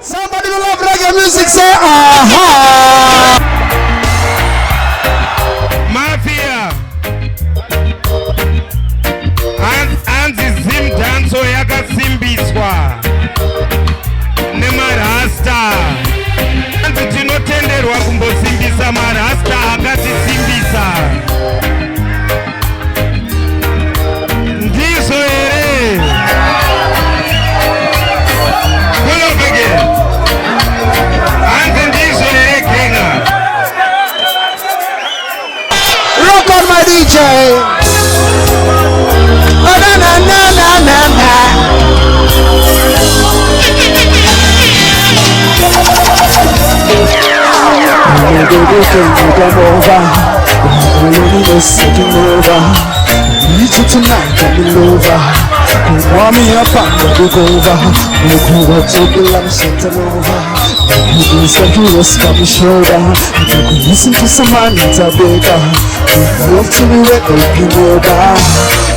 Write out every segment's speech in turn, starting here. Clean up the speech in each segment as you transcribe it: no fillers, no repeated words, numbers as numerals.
Somebody who love reggae music say aha. Mafia. And the ZimDancehall yaka zimbiswa. Nema rasta. And tinotenderwa kumbozimbisa marasta akati zimbisa. Ndizo ere. Rock on my DJ. Oh, na na na na na na. Come over. Loneliness taking over. Need you tonight, coming over. Warm me up and look over. Look over to the lamp, settle over. You can say you rest on my shoulder. You can listen to some man that's a baker. Love to be wet, you know that.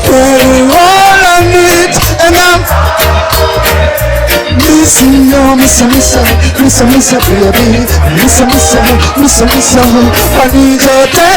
You're all I need, and I'm missing you, miss baby, miss, I need your day.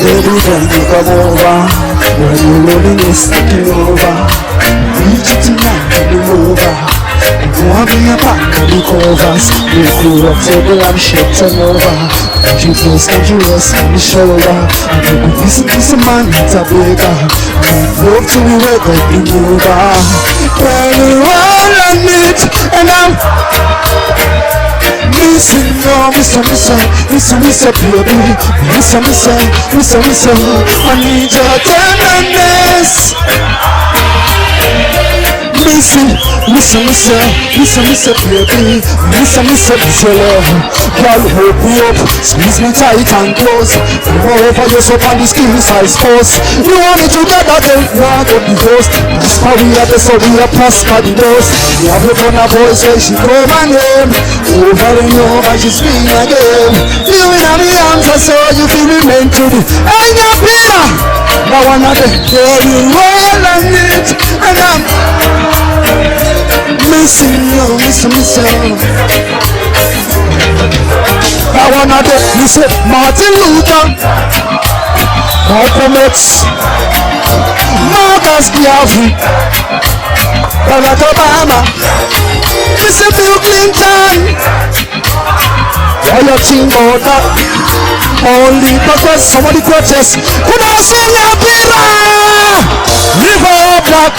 Baby, when you come over, when your loneliness taking over, need you tonight, coming over. Want me a back and the covers. We cool up table and shit turn over. You close and you rest on the shoulder. And you could listen to some man that's a baker. Love to be wake up in over. Girl, you're all I need, and I'm missing you, miss, baby, miss, I need your tenderness. Miss, baby, miss, love. Girl, hold me up, squeeze me tight and close. Moreover, you're so on the skin size force. You want me together, then you want to be close. This how we are, so we are prosper the most. We have a fun, a voice, say she know my name. Over and over, she scream again. You in my arms, I saw you feeling meant to be. Ain't your Peter, now one of them, girl, you all I need, and I'm missing you, miss. I wanna get Miss Martin Luther, Malcolm X, Marcus Garvey, Barack Obama, Mr. Bill Clinton. Why you think about that? Only because somebody protests. Could I sing your Pira? Live up black.